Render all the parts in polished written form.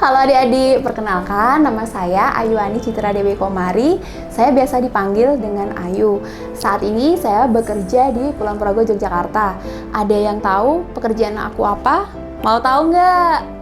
Halo adik-adik, perkenalkan nama saya Ayuani Citra Dewi Komari. Saya biasa dipanggil dengan Ayu. Saat ini saya bekerja di Kulon Progo, Yogyakarta. Ada yang tahu pekerjaan aku apa? Mau tahu nggak?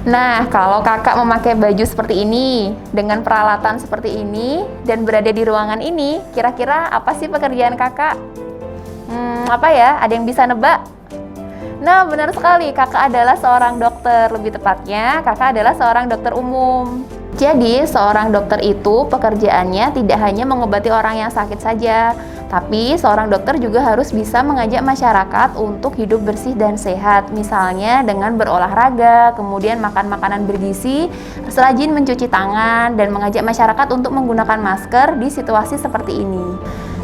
Nah, kalau kakak memakai baju seperti ini, dengan peralatan seperti ini, dan berada di ruangan ini, kira-kira apa sih pekerjaan kakak? Apa ya? Ada yang bisa nebak? Nah, benar sekali, kakak adalah seorang dokter. Lebih tepatnya, kakak adalah seorang dokter umum. Jadi, seorang dokter itu pekerjaannya tidak hanya mengobati orang yang sakit saja, tapi seorang dokter juga harus bisa mengajak masyarakat untuk hidup bersih dan sehat. Misalnya dengan berolahraga, kemudian makan makanan bergizi, rajin mencuci tangan, dan mengajak masyarakat untuk menggunakan masker di situasi seperti ini.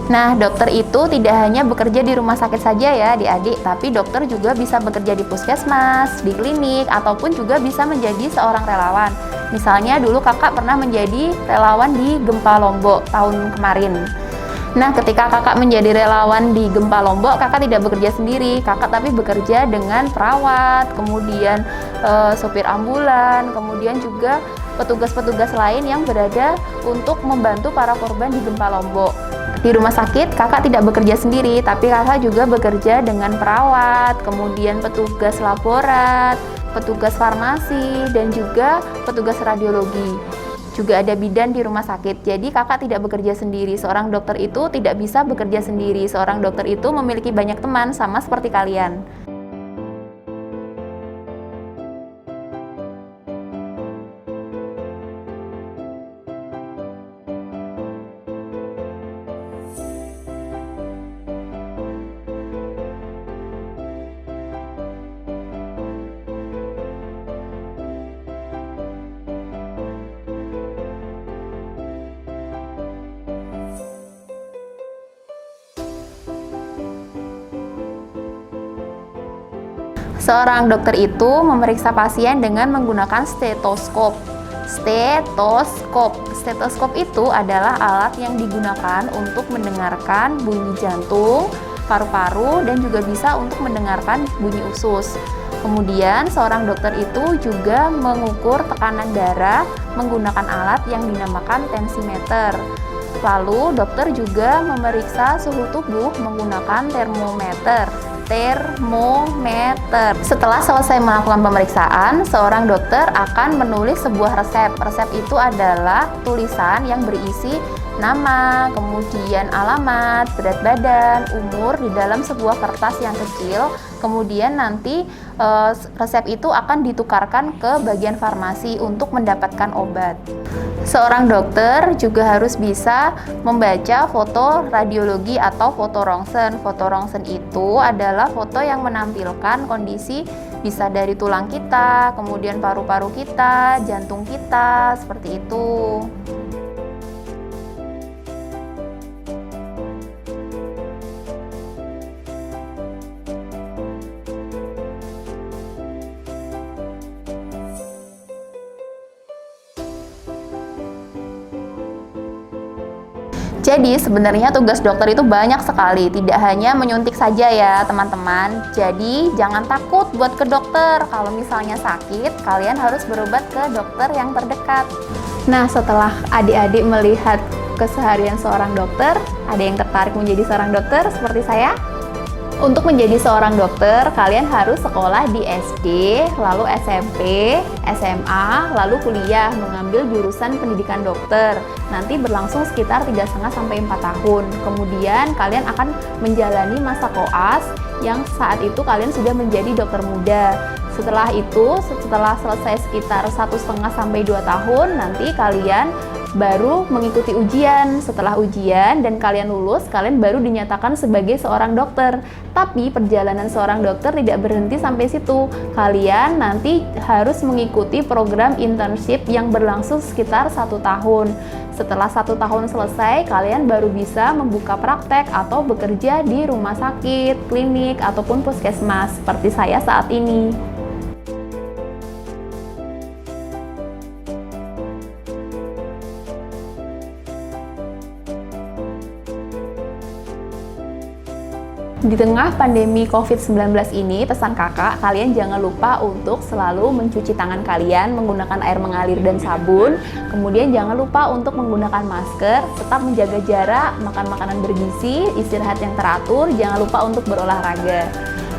Nah, dokter itu tidak hanya bekerja di rumah sakit saja ya adik-adik, tapi dokter juga bisa bekerja di puskesmas, di klinik, ataupun juga bisa menjadi seorang relawan. Misalnya dulu kakak pernah menjadi relawan di Gempa Lombok tahun kemarin. Nah, ketika kakak menjadi relawan di Gempa Lombok, kakak tidak bekerja sendiri, kakak tapi bekerja dengan perawat, kemudian sopir ambulan, kemudian juga petugas-petugas lain yang berada untuk membantu para korban di Gempa Lombok. Di rumah sakit, kakak tidak bekerja sendiri, tapi kakak juga bekerja dengan perawat, kemudian petugas laborat, petugas farmasi, dan juga petugas radiologi. Juga ada bidan di rumah sakit, jadi kakak tidak bekerja sendiri. Seorang dokter itu tidak bisa bekerja sendiri. Seorang dokter itu memiliki banyak teman, sama seperti kalian. Seorang dokter itu memeriksa pasien dengan menggunakan stetoskop. Stetoskop itu adalah alat yang digunakan untuk mendengarkan bunyi jantung, paru-paru, dan juga bisa untuk mendengarkan bunyi usus. Kemudian, seorang dokter itu juga mengukur tekanan darah menggunakan alat yang dinamakan tensimeter. Lalu, dokter juga memeriksa suhu tubuh menggunakan termometer. Setelah selesai melakukan pemeriksaan, seorang dokter akan menulis sebuah resep. Resep itu adalah tulisan yang berisi nama, kemudian alamat, berat badan, umur di dalam sebuah kertas yang kecil. Kemudian nanti resep itu akan ditukarkan ke bagian farmasi untuk mendapatkan obat. Seorang dokter juga harus bisa membaca foto radiologi atau foto rongsen. Foto rongsen itu adalah foto yang menampilkan kondisi bisa dari tulang kita, kemudian paru-paru kita, jantung kita, seperti itu. Jadi sebenarnya tugas dokter itu banyak sekali, tidak hanya menyuntik saja ya teman-teman. Jadi jangan takut buat ke dokter. Kalau misalnya sakit, kalian harus berobat ke dokter yang terdekat. Nah, setelah adik-adik melihat keseharian seorang dokter, ada yang tertarik menjadi seorang dokter seperti saya? Untuk menjadi seorang dokter, kalian harus sekolah di SD, lalu SMP, SMA, lalu kuliah mengambil jurusan pendidikan dokter. Nanti berlangsung sekitar 3,5 sampai 4 tahun. Kemudian kalian akan menjalani masa koas yang saat itu kalian sudah menjadi dokter muda. Setelah itu, setelah selesai sekitar 1,5 sampai 2 tahun, nanti kalian baru mengikuti ujian. Setelah ujian dan kalian lulus, kalian baru dinyatakan sebagai seorang dokter. Tapi perjalanan seorang dokter tidak berhenti sampai situ. Kalian nanti harus mengikuti program internship yang berlangsung sekitar 1 tahun. Setelah 1 tahun selesai, kalian baru bisa membuka praktek atau bekerja di rumah sakit, klinik, ataupun puskesmas seperti saya saat ini. Di tengah pandemi COVID-19 ini, pesan kakak, kalian jangan lupa untuk selalu mencuci tangan kalian menggunakan air mengalir dan sabun. Kemudian jangan lupa untuk menggunakan masker, tetap menjaga jarak, makan makanan bergizi, istirahat yang teratur, jangan lupa untuk berolahraga.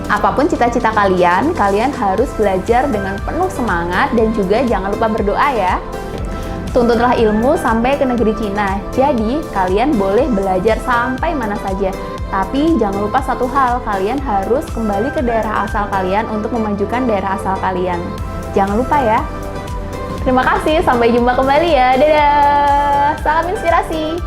Apapun cita-cita kalian, kalian harus belajar dengan penuh semangat dan juga jangan lupa berdoa ya. Tuntutlah ilmu sampai ke negeri Cina, jadi kalian boleh belajar sampai mana saja. Tapi jangan lupa satu hal, kalian harus kembali ke daerah asal kalian untuk memajukan daerah asal kalian. Jangan lupa ya. Terima kasih, sampai jumpa kembali ya. Dadah! Salam inspirasi!